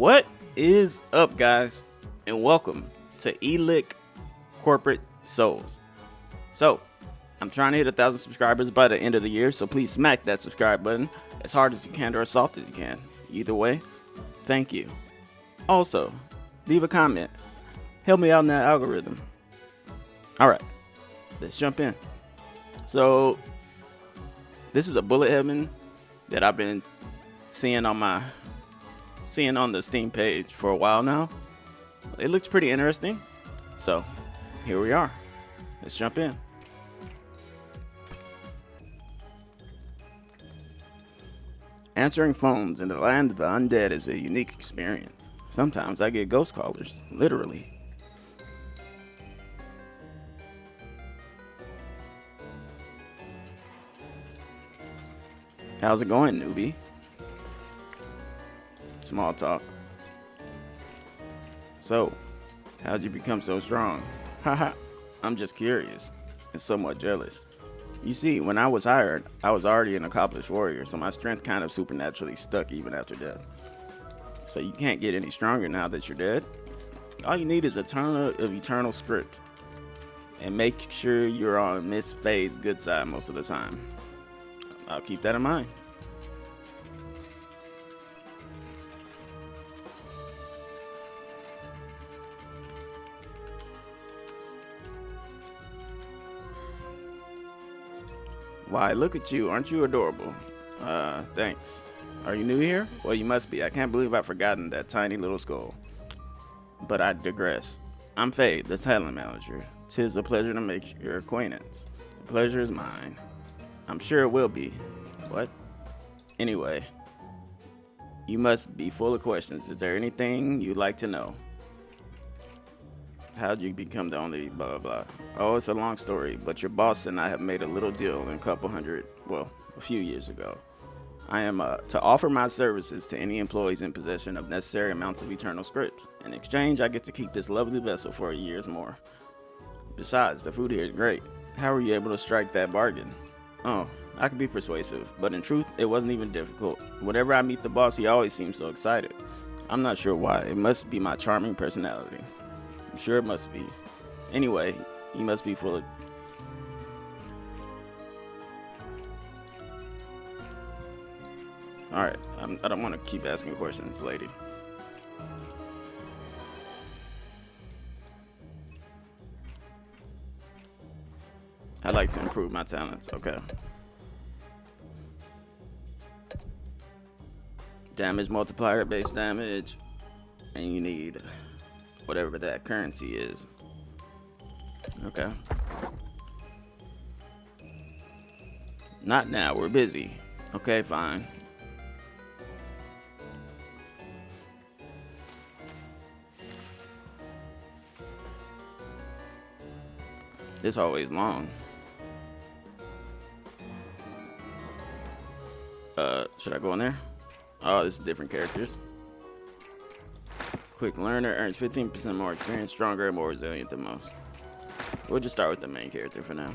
What is up, guys, and welcome to E-Lich Corporate Souls. So, I'm trying to hit 1,000 subscribers by the end of the year, so please smack that subscribe button as hard as you can or as soft as you can. Either way, thank you. Also, leave a comment. Help me out in that algorithm. Alright, let's jump in. So, this is a bullet heaven that I've been seeing on the Steam page for a while now. It looks pretty interesting, so here we are. Let's jump in. Answering phones in the land of the undead is a unique experience. Sometimes I get ghost callers, literally. How's it going, newbie? Small talk. So, how'd you become so strong? Haha, I'm just curious and somewhat jealous. You see, when I was hired, I was already an accomplished warrior, so my strength kind of supernaturally stuck even after death. So you can't get any stronger now that you're dead. All you need is a ton of eternal scripts. And make sure you're on Miss Faye's good side most of the time. I'll keep that in mind. Why, look at you. Aren't you adorable? Thanks. Are you new here? Well, you must be. I can't believe I've forgotten that tiny little skull. But I digress. I'm Faye, the talent manager. 'Tis a pleasure to make your acquaintance. The pleasure is mine. I'm sure it will be. What? Anyway, you must be full of questions. Is there anything you'd like to know? How'd you become the only blah, blah, blah? Oh, it's a long story, but your boss and I have made a little deal in a few years ago. I am to offer my services to any employees in possession of necessary amounts of eternal scripts. In exchange, I get to keep this lovely vessel for a year's more. Besides, the food here is great. How were you able to strike that bargain? Oh, I can be persuasive, but in truth, it wasn't even difficult. Whenever I meet the boss, he always seems so excited. I'm not sure why. It must be my charming personality. I'm sure it must be. Anyway, he must be full of... Alright, I don't want to keep asking questions, lady. I'd like to improve my talents, okay. Damage multiplier, base damage, and you need whatever that currency is. Okay. Not now, we're busy. Okay, fine. This always long. Should I go in there? Oh, this is different characters. Quick learner earns 15% more experience, stronger and more resilient than most. We'll just start with the main character for now.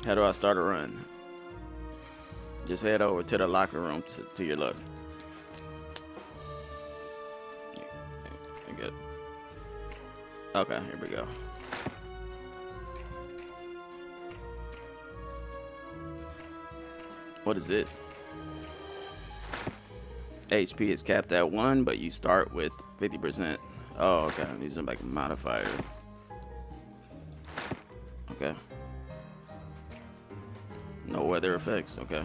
How do I start a run? Just head over to the locker room to your left. Good. Okay, here we go. What is this? HP is capped at 1, but you start with 50%. Oh, okay. These are like modifiers. Okay. No weather effects. Okay.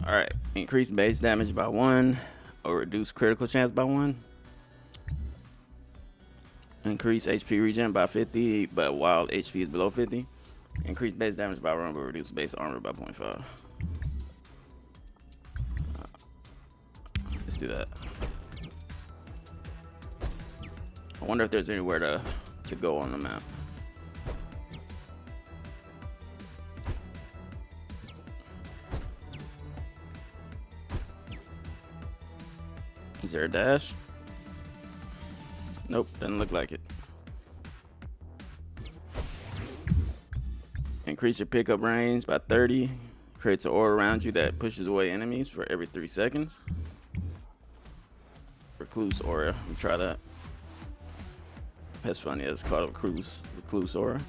Alright, increase base damage by 1 or reduce critical chance by 1. Increase HP regen by 50, but while HP is below 50. Increase base damage by 1, but reduce base armor by 0.5. let's do that. I wonder if there's anywhere to go on the map. Is there a dash? Nope, doesn't look like it. Increase your pickup range by 30. Creates an aura around you that pushes away enemies for every 3 seconds. Recluse aura. Let me try that. That's funny. It's called a recluse aura.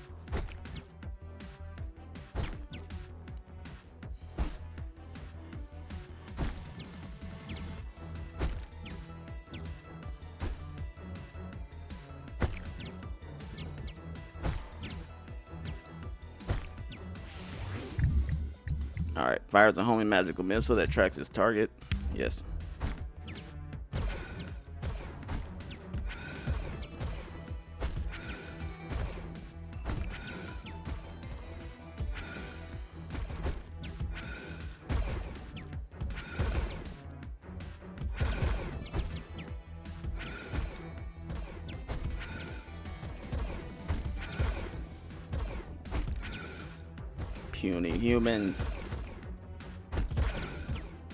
Alright, fires a homing magical missile that tracks its target. Yes. Puny humans.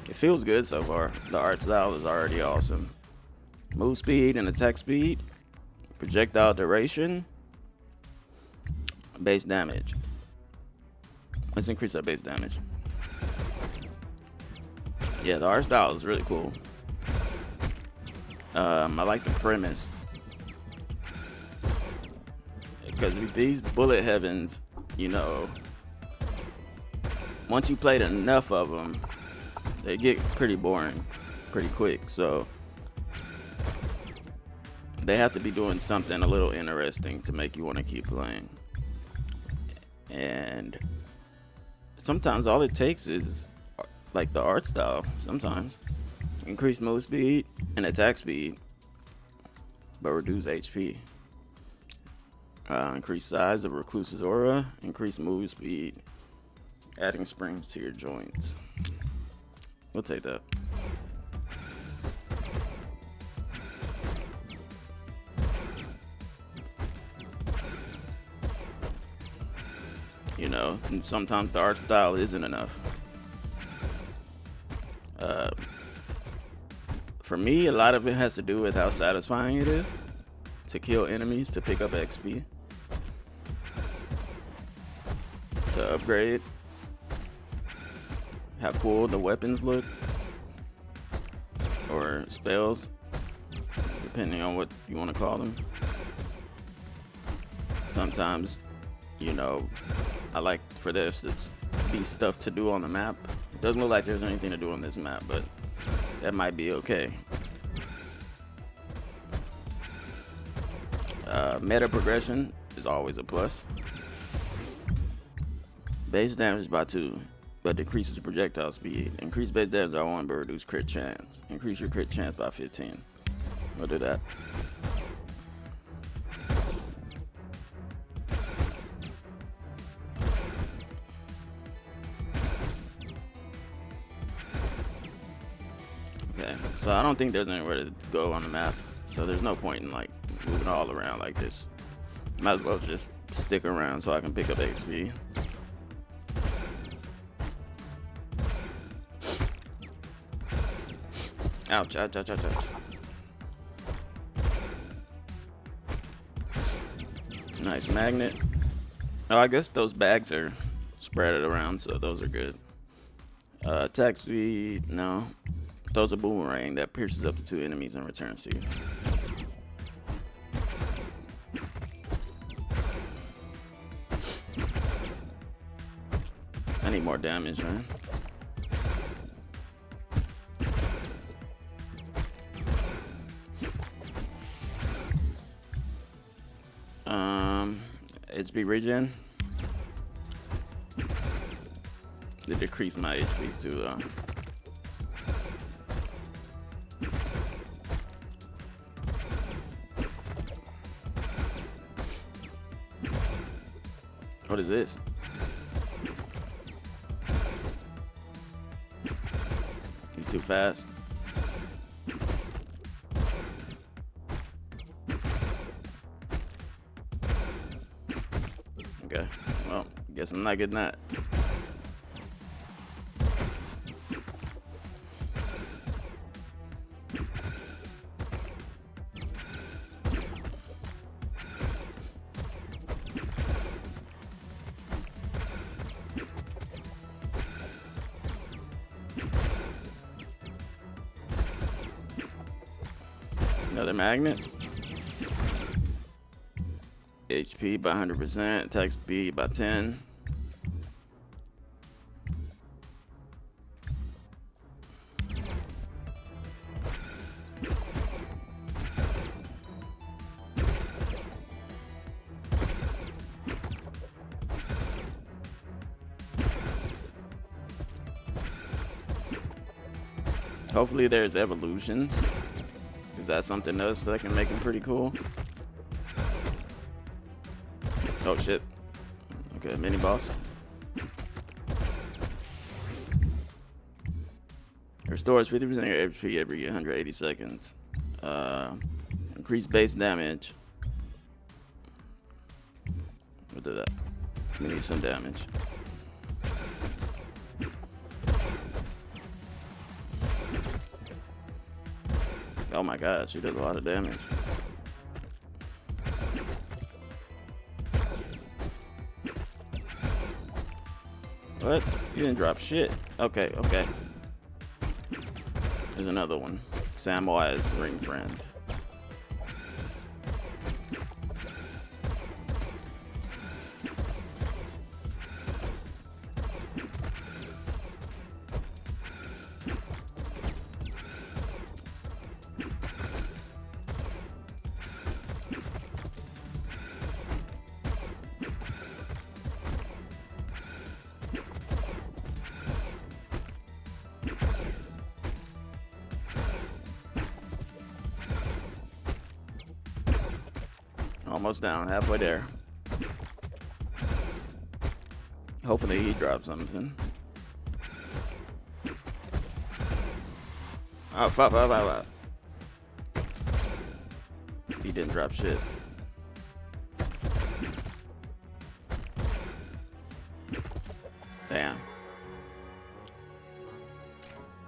It feels good so far. The art style is already awesome. Move speed and attack speed. Projectile duration. Base damage. Let's increase our base damage. Yeah, the art style is really cool. I like the premise. Because with these bullet heavens, you know, once you played enough of them, they get pretty boring pretty quick. So they have to be doing something a little interesting to make you want to keep playing. And sometimes all it takes is like the art style. Sometimes increase move speed and attack speed, but reduce HP. Increase size of recluse's aura. Increase move speed, adding springs to your joints. We'll take that. You know, and sometimes the art style isn't enough. For me, a lot of it has to do with how satisfying it is to kill enemies to pick up XP, to upgrade, how cool the weapons look, or spells, depending on what you want to call them. Sometimes, you know, I like for this to be stuff to do on the map. It doesn't look like there's anything to do on this map, but that might be okay. Meta progression is always a plus. Base damage by 2, but decreases projectile speed. Increase base damage by 1, but reduce crit chance. Increase your crit chance by 15. We'll do that. Okay, so I don't think there's anywhere to go on the map, so there's no point in like moving all around like this. Might as well just stick around so I can pick up XP. Ouch, ouch, ouch, ouch, ouch. Nice magnet. Oh, I guess those bags are spread around, so those are good. Attack speed, no. Throws a boomerang that pierces up to 2 enemies and returns to you. I need more damage, man. HP regen. It decreased my HP too, though. What is this? He's too fast. Guess I'm not getting that. Another magnet. HP by 100%, attack speed by 10. Hopefully there's evolutions, because that's something else that can make him pretty cool. Oh shit. Okay, mini boss. Restores 50% of your HP every 180 seconds. Increase base damage. We'll do that. We need some damage. Oh my god, she does a lot of damage. What? You didn't drop shit. Okay, okay. There's another one. Samwise ring friend. Almost down, halfway there. Hopefully he drops something. Oh, fuck. He didn't drop shit. Damn.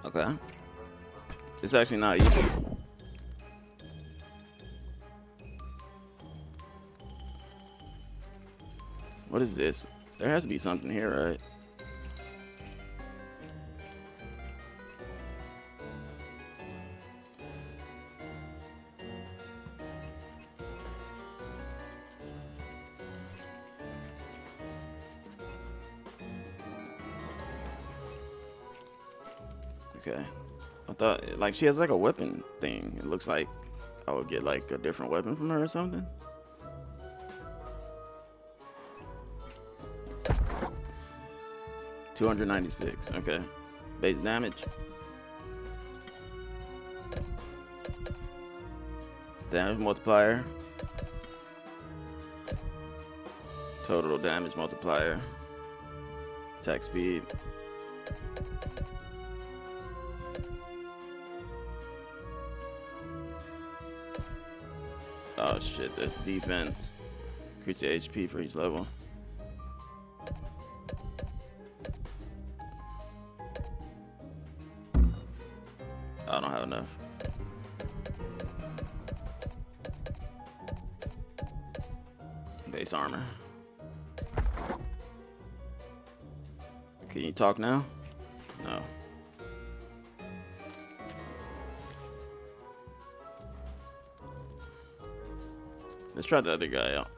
Okay. It's actually not easy. What is this? There has to be something here, right? Okay. I thought, like, she has like a weapon thing. It looks like I would get like a different weapon from her or something. $296. Okay. Base damage. Damage multiplier. Total damage multiplier. Attack speed. Oh shit, that's defense. Increase the HP for each level. I don't have enough. Base armor. Can you talk now? No. Let's try the other guy out.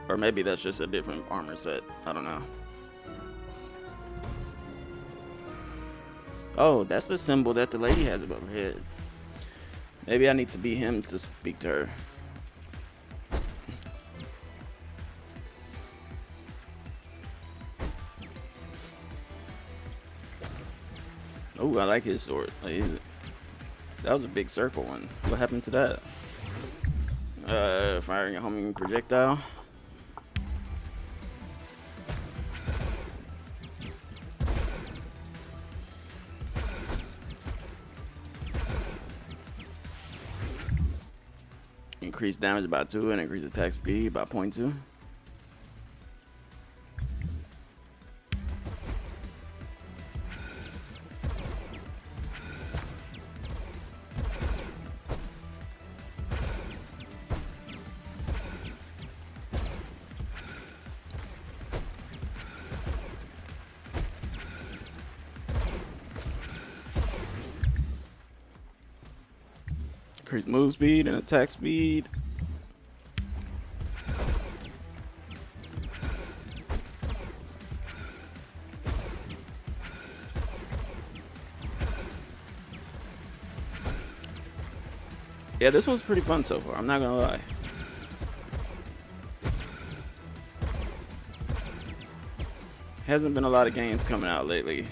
Or maybe that's just a different armor set. I don't know. Oh, that's the symbol that the lady has above her head. Maybe I need to be him to speak to her. Oh, I like his sword. Like, that was a big circle one. What happened to that? Firing a homing projectile. increase damage by 2 and increase attack speed by 0.2. Increase move speed and attack speed. Yeah, this one's pretty fun so far, I'm not gonna lie. Hasn't been a lot of games coming out lately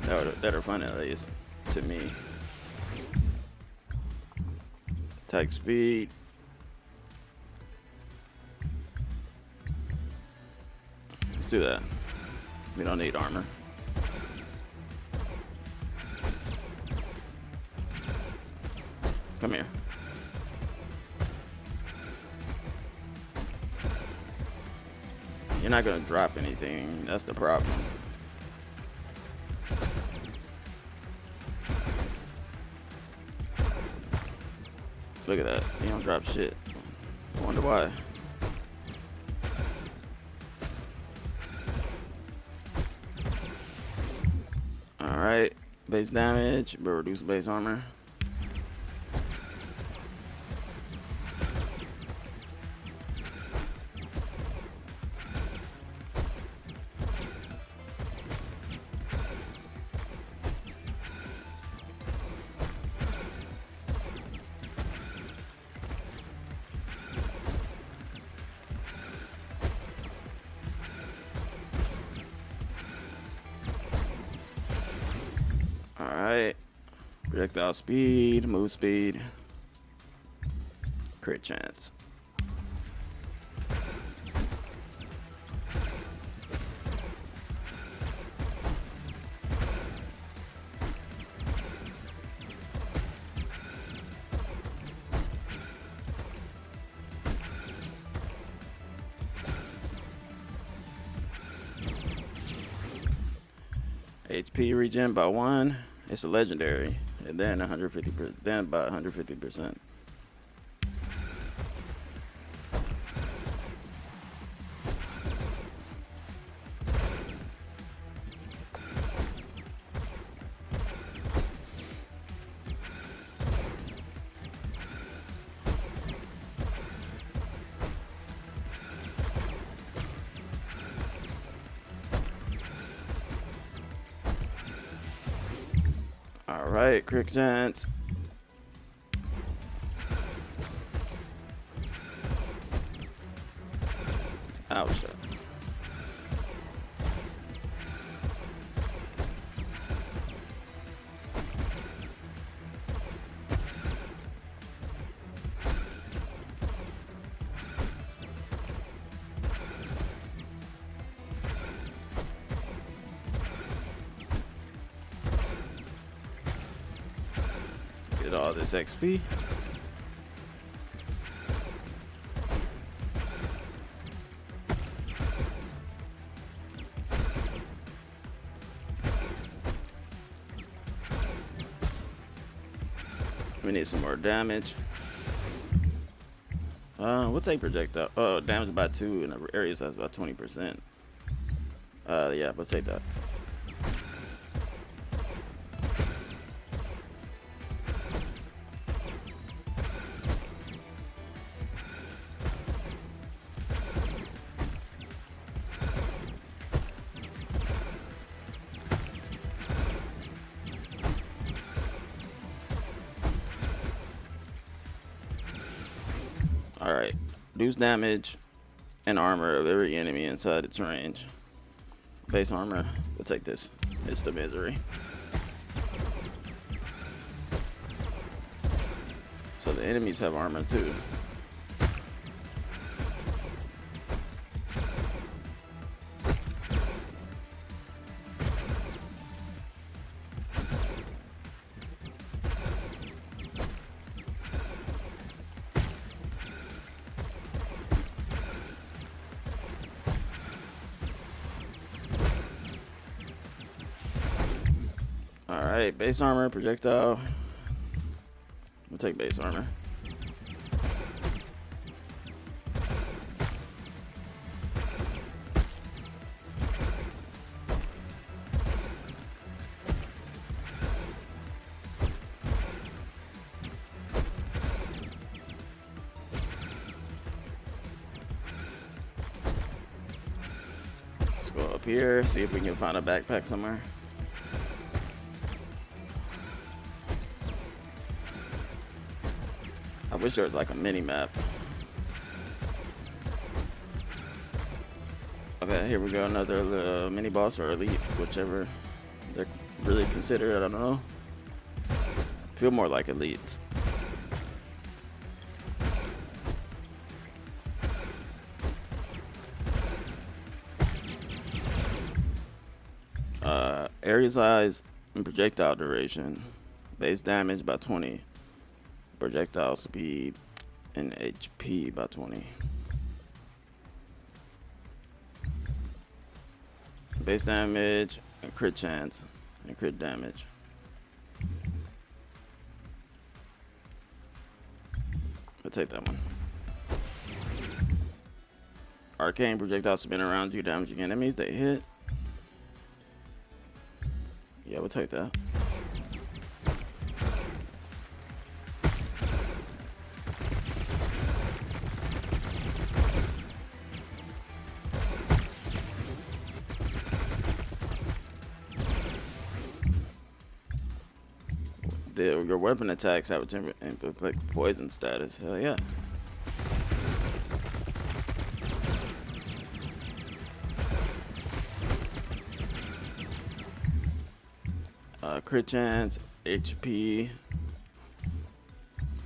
that are fun, at least to me. Attack speed. Let's do that. We don't need armor. Come here. You're not gonna drop anything. That's the problem. Look at that. You don't drop shit. I wonder why. Alright. Base damage, but reduce base armor. Alright. Projectile speed, move speed, crit chance. HP regen by 1. It's a legendary, and then 150%. Then by 150%. Alright, crit chance. Ouch. Get all this XP. We need some more damage. We'll take projectile. Oh, damage by 2 in the area size about 20%. Yeah, let's take that. Alright, reduce damage and armor of every enemy inside its range. Base armor, we'll take this. It's the misery. So the enemies have armor too. Alright, base armor, projectile. We'll take base armor. Let's go up here, see if we can find a backpack somewhere. I wish there was like a mini map. Okay, here we go, another mini boss or elite, whichever they're really considered. I don't know. Feel more like elites. Area size and projectile duration. Base damage by 20. Projectile speed and HP by 20. Base damage and crit chance and crit damage. I'll take that one. Arcane projectile spin around you, damaging enemies they hit. Yeah, we'll take that. Your weapon attacks have a 10% poison status. Hell yeah. Crit chance, HP.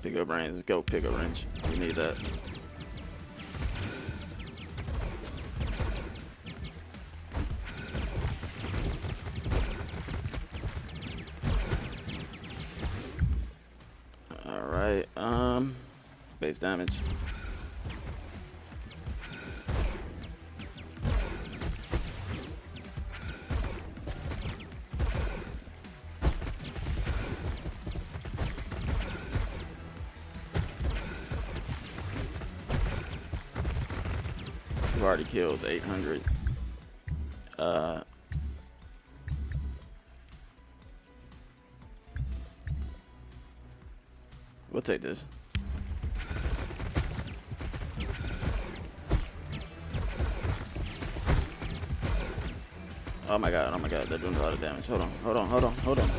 Pick up range. Let's go pick up range. We need that. Alright, base damage. We've already killed 800. We'll take this. Oh my god, they're doing a lot of damage. Hold on.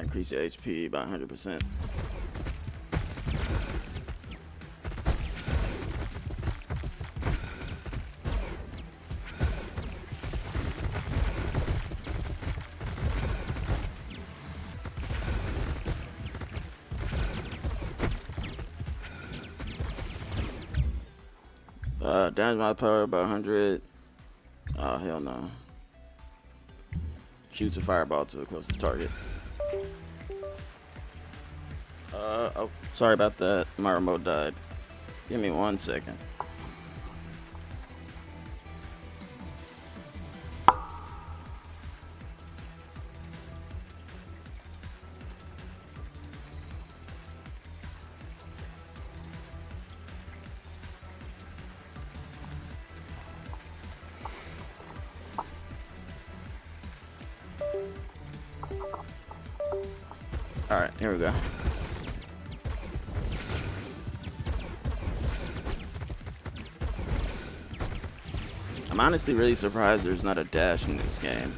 Increase your HP by 100%. Damage my power by 100. Oh hell no. Shoots a fireball to the closest target. Oh, sorry about that. My remote died. Give me 1 second. All right, here we go. I'm honestly really surprised there's not a dash in this game.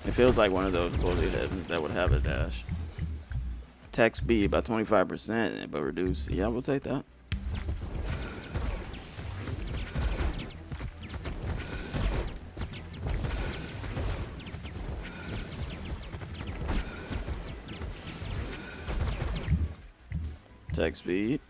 It feels like one of those bully heavens that would have a dash. Attack speed by 25%, but reduce. Yeah, we'll take that. Attack speed.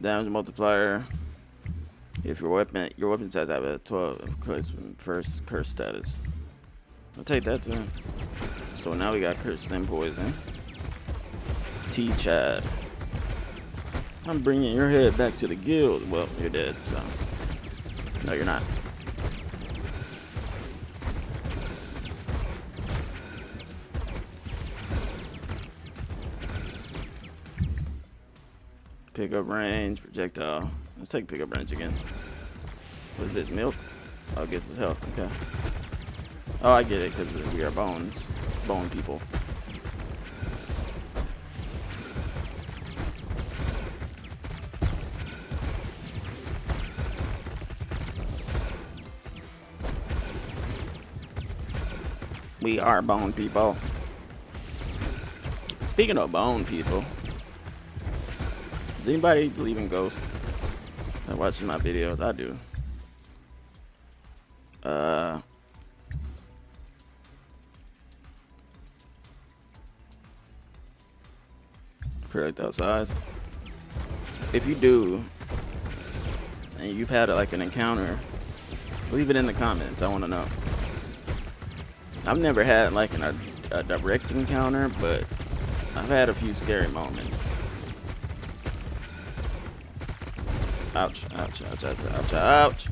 Damage multiplier. If your weapon has have a 12 from first curse status. I'll take that too. So now we got cursed and poison. T-Chad. I'm bringing your head back to the guild. Well, you're dead, so. No, you're not. Pickup range, projectile. Let's take pickup range again. What's this, milk? Oh, I guess it's health. Okay. Oh, I get it, because we are bones. Bone people. We are bone people. Speaking of bone people, does anybody believe in ghosts? That watches my videos? I do. Product outside. If you do, and you've had like an encounter, leave it in the comments. I want to know. I've never had like a direct encounter, but I've had a few scary moments. Ouch, ouch, ouch, ouch, ouch, ouch.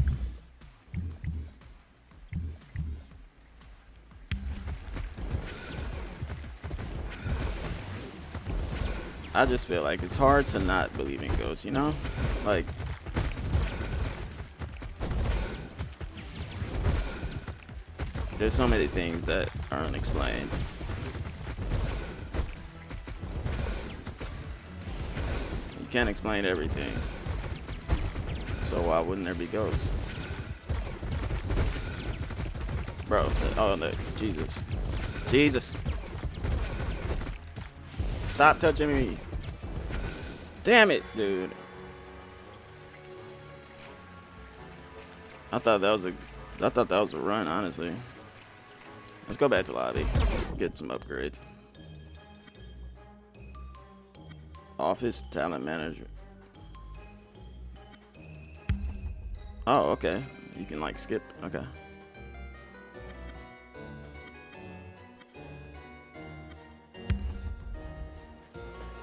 I just feel like it's hard to not believe in ghosts, you know? Like, there's so many things that are unexplained. You can't explain everything. So why wouldn't there be ghosts? Bro, oh no, Jesus. Jesus. Stop touching me. Damn it, dude. I thought that was a run, honestly. Let's go back to lobby. Let's get some upgrades. Office talent manager. Oh, okay. You can like skip. Okay.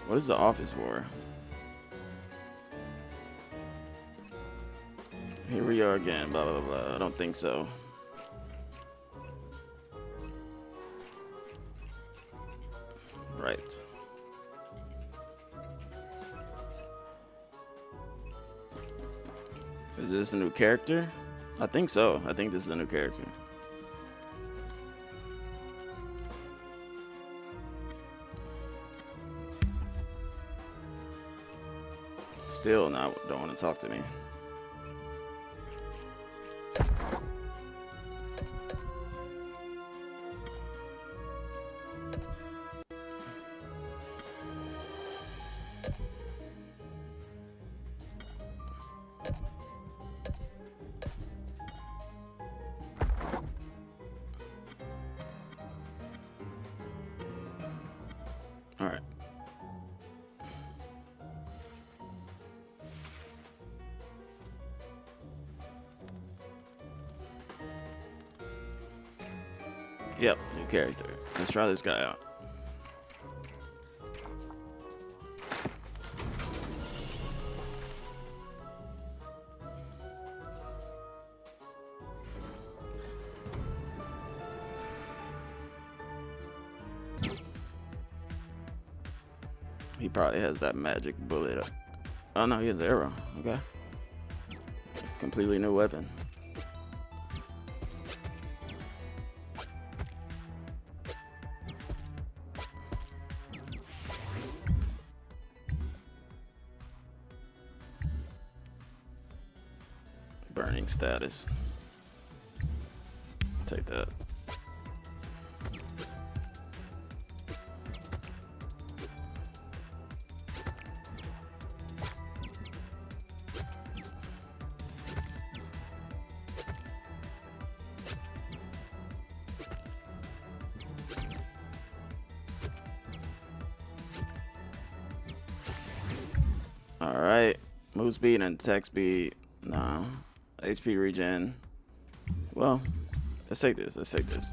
What is the office for? Here we are again. Blah blah blah. I don't think so. Right. Is this a new character? I think so. I think this is a new character. Still don't want to talk to me. All right. Yep, new character. Let's try this guy out. He probably has that magic bullet. Oh no, he has the arrow. Okay. Completely new weapon. Burning status. Take that. All right. Move speed and attack speed. No. HP regen. Well, let's take this. Let's take this.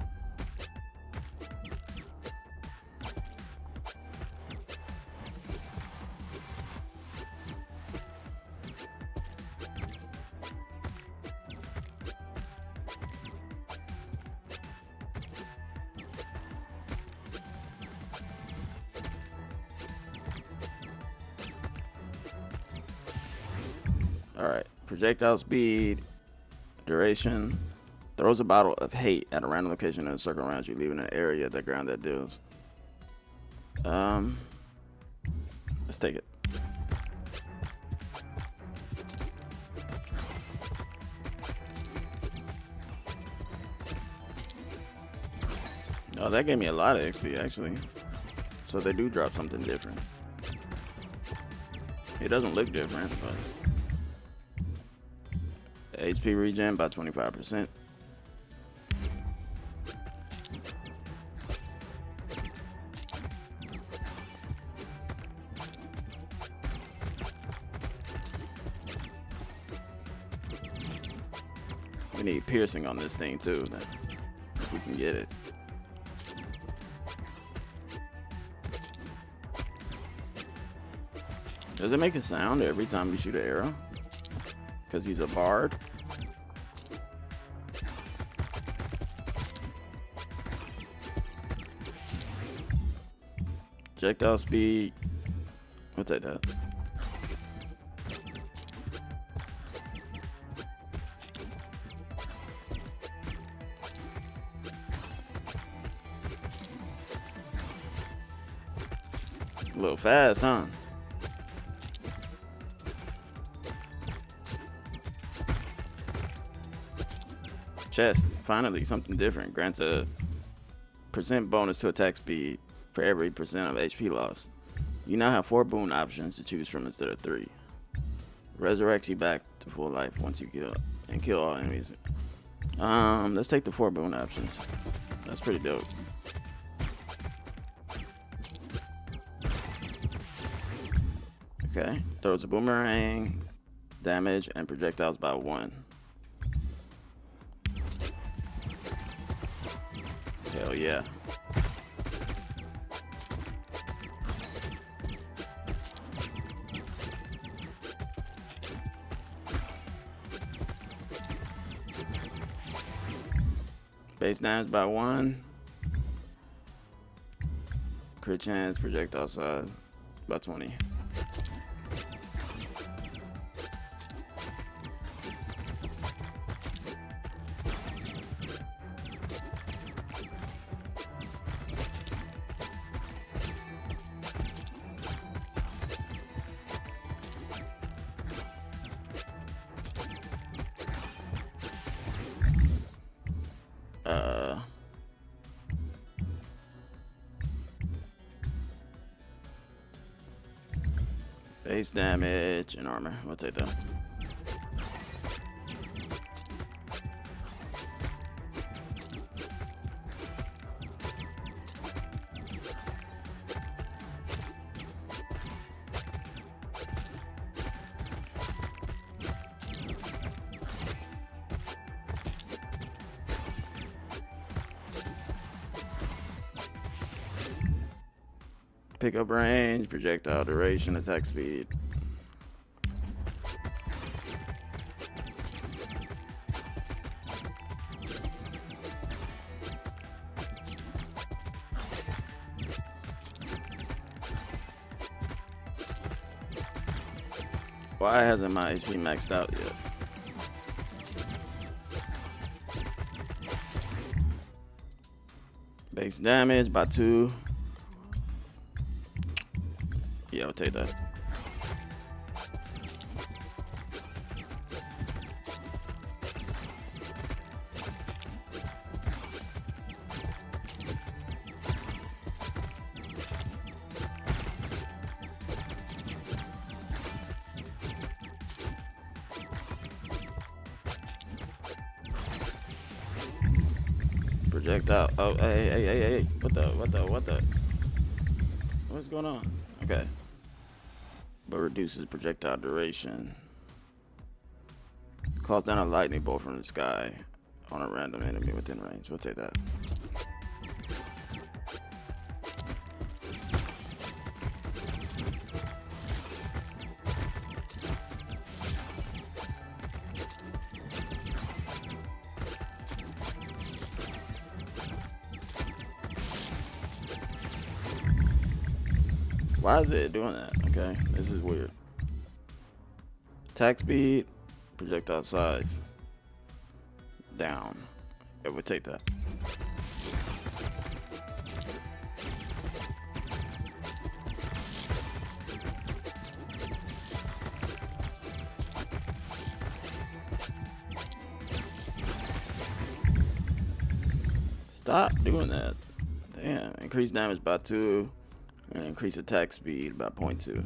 Alright, projectile speed, duration, throws a bottle of hate at a random location in a circle around you, leaving an area of the ground that deals. Let's take it. Oh, that gave me a lot of XP actually. So they do drop something different. It doesn't look different, but HP regen by 25%. We need piercing on this thing too, then, if we can get it. Does it make a sound every time you shoot an arrow? Because he's a bard. Projectile speed. We'll take that. A little fast, huh? Chest, finally something different. Grants a % bonus to attack speed for every % of HP loss. You now have 4 boon options to choose from instead of 3. Resurrects you back to full life once you kill all enemies. Let's take the 4 boon options. That's pretty dope. Okay, throws a boomerang, damage, and projectiles by 1. Hell yeah. Base damage by 1. Crit chance, projectile size by 20. Base damage and armor. We'll take that. Pickup range, projectile duration, attack speed. Why hasn't my HP maxed out yet? Base damage by 2. Yeah, I'll take that. Projectile. Oh, hey. What the? What's going on? Okay. but reduces projectile duration. Calls down a lightning bolt from the sky on a random enemy within range. We'll take that. Why is it doing that? Okay, this is weird. Attack speed, projectile size, down. It would take that. Stop doing that. Damn. Increase damage by 2 and increase attack speed by 0.2.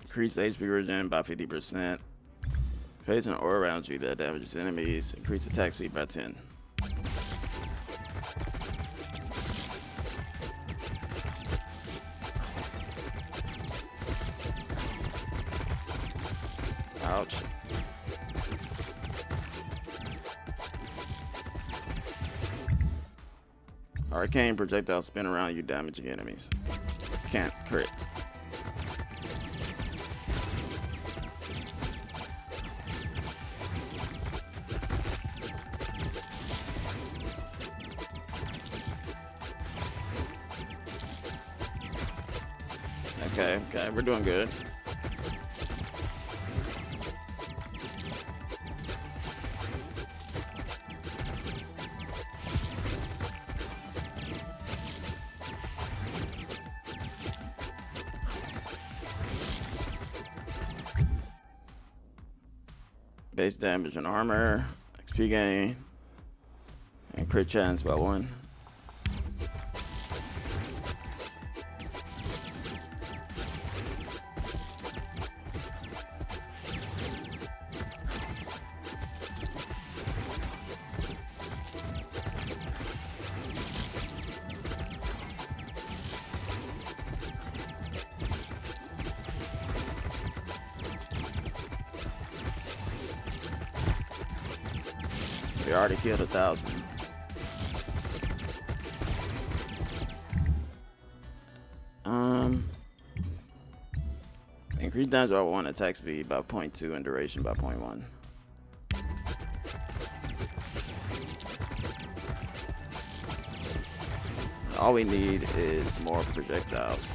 Increase HP regen by 50%. Place an aura around you that damages enemies. Increase attack speed by 10. Ouch. Arcane projectile spin around you, damaging enemies. Can't crit. Okay, we're doing good. Base damage and armor, XP gain, and crit chance by 1. We already killed 1,000. Increase damage by 1, attack speed by 0.2, and duration by 0.1. All we need is more projectiles.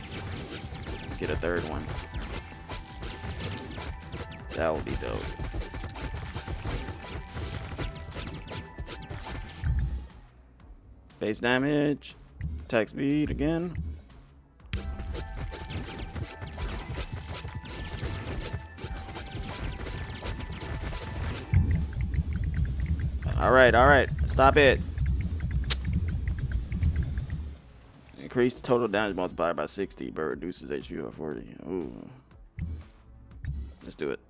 Get a third one. That would be dope. Base damage, attack speed again. All right, stop it. Increase total damage multiplier by 60, but reduces HP by 40. Ooh. Let's do it.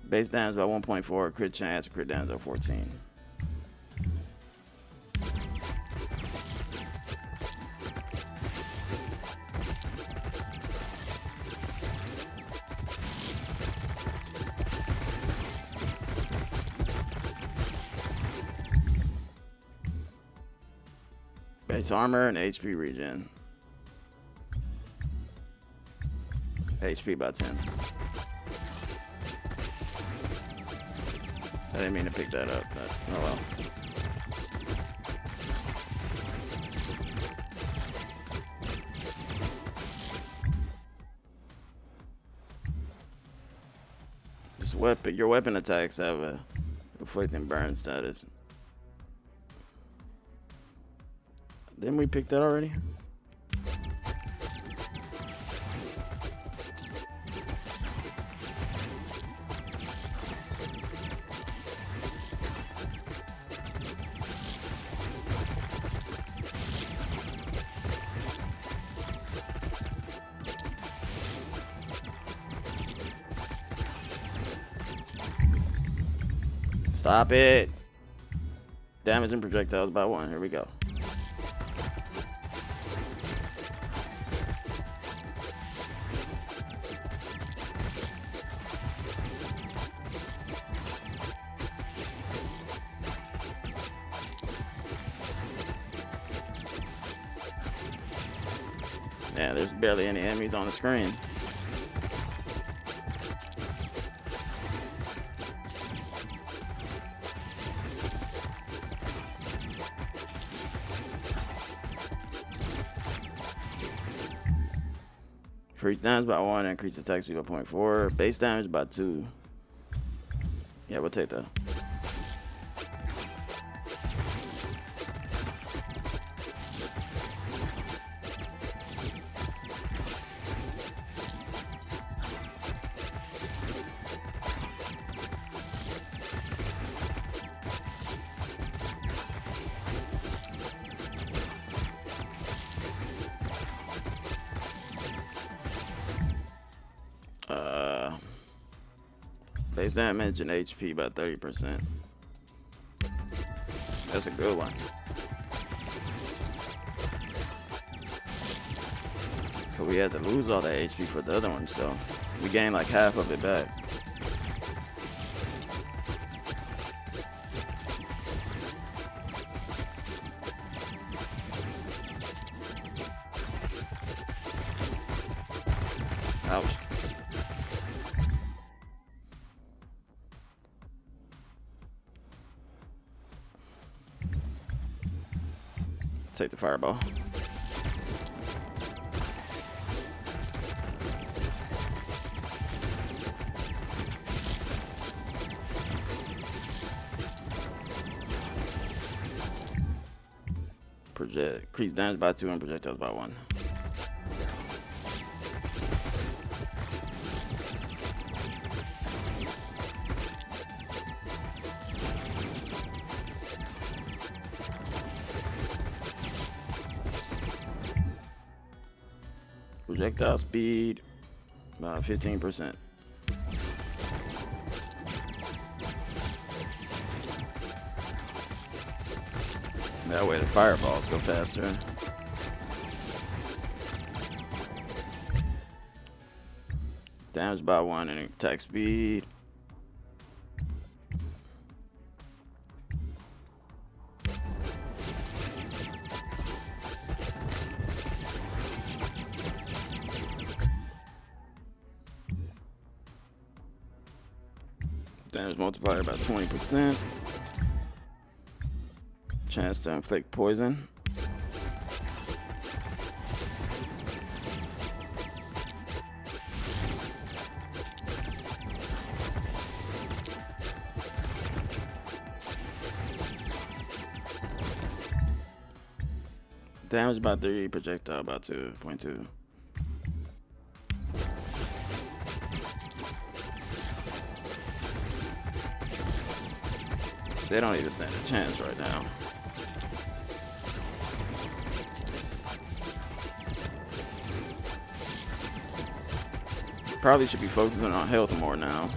Base damage by 1.4, crit chance, crit damage by 14. Base armor and HP regen. HP by 10. I didn't mean to pick that up, but oh well. This weapon, your weapon attacks have a inflicting burn status. Didn't we pick that already? Stop it. Damaging projectiles by 1. Here we go. Yeah, there's barely any enemies on the screen. Increase damage by 1, increase attack speed by 0.4, base damage by 2. Yeah, we'll take that. Base damage and HP by 30%. That's a good one. Cause we had to lose all that HP for the other one, so we gained like half of it back. Ouch. Take the fireball. Increase damage by 2 and projectiles by 1. Projectile speed by 15%. That way the fireballs go faster. Damage by 1 and attack speed. Damage multiplier by 20%. Chance to inflict poison. Damage by 3, projectile by 2.2. They don't even stand a chance right now. Probably should be focusing on health more now.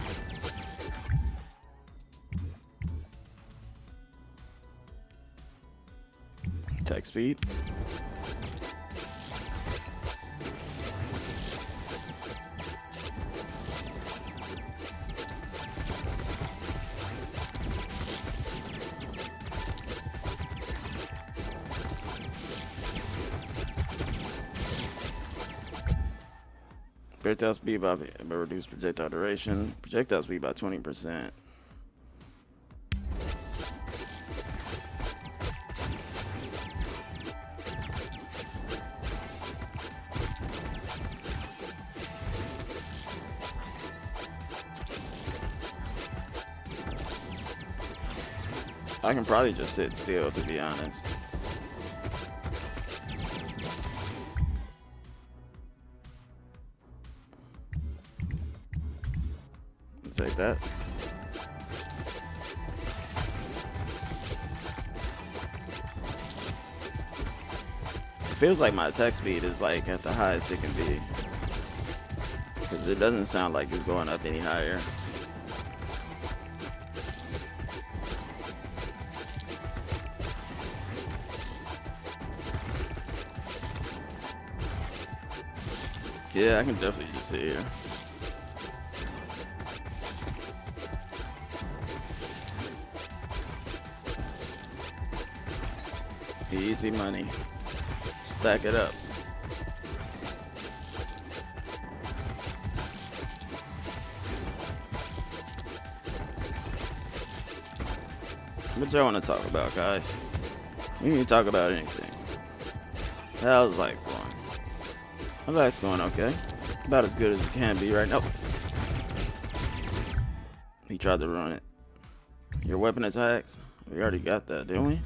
Attack speed. Projectile speed by reduced projectile duration. Projectile speed by 20%. I can probably just sit still, to be honest. Take that. Feels like my attack speed is like at the highest it can be, because it doesn't sound like it's going up any higher. Yeah, I can definitely just sit here. Easy money. Stack it up. What y'all want to talk about, guys? We can talk about anything. How's life going? My life's going okay. About as good as it can be right now. He tried to run it. Your weapon attacks? We already got that, didn't we?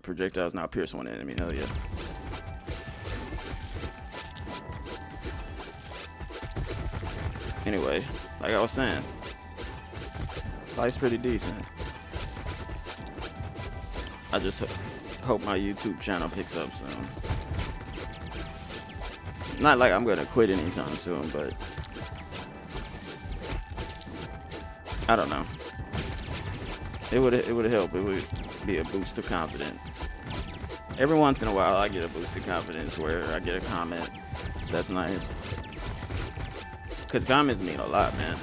Projectiles now pierce one enemy. Hell yeah. Anyway, like I was saying, life's pretty decent. I just hope my YouTube channel picks up soon. Not like I'm gonna quit anytime soon, but I don't know. It would help. It would be a boost to confidence. Every once in a while, I get a boost of confidence where I get a comment that's nice. Because comments mean a lot, man.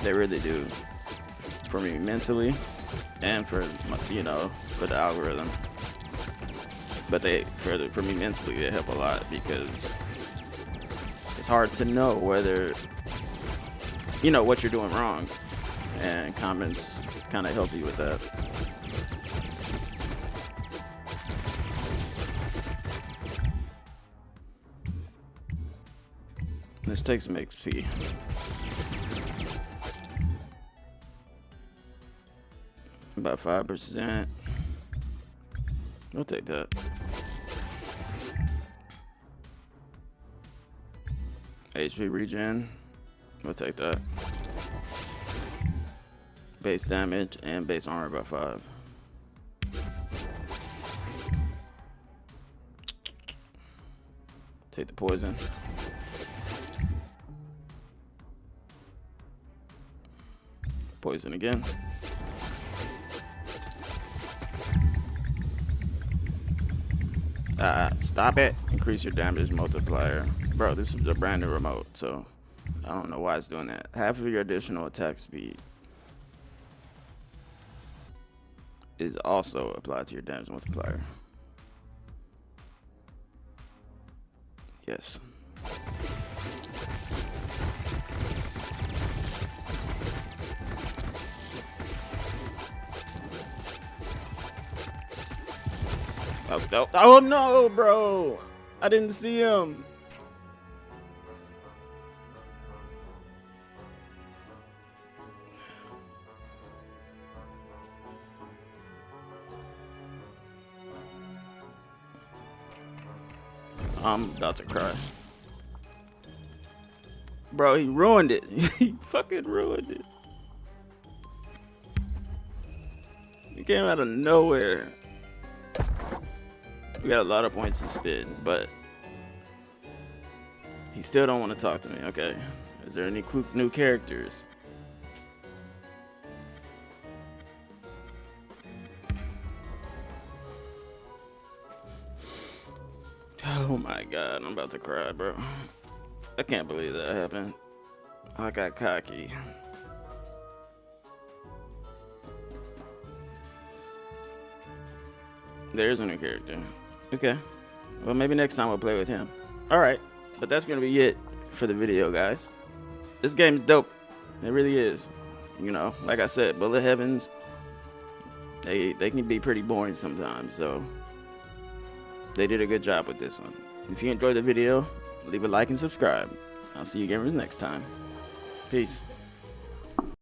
They really do. For me mentally, and for the algorithm. But for me mentally, they help a lot because it's hard to know whether what you're doing wrong, and comments kind of help you with that. Let's take some XP. About 5%. We'll take that. HP regen. We'll take that. Base damage and base armor by 5. Take the poison. Poison again. Stop it. Increase your damage multiplier. Bro, this is a brand new remote, so I don't know why it's doing that. Half of your additional attack speed is also applied to your damage multiplier. Yes. Oh no, bro! I didn't see him. I'm about to cry. Bro, he ruined it. He fucking ruined it. He came out of nowhere. We got a lot of points to spend, but he still don't want to talk to me. Okay. Is there any new characters? Oh my god, I'm about to cry, bro. I can't believe that happened. I got cocky. There's a new character. Okay. Well, maybe next time we'll play with him. Alright. But that's going to be it for the video, guys. This game is dope. It really is. You know, like I said, bullet heavens, they can be pretty boring sometimes. So they did a good job with this one. If you enjoyed the video, leave a like and subscribe. I'll see you gamers next time. Peace.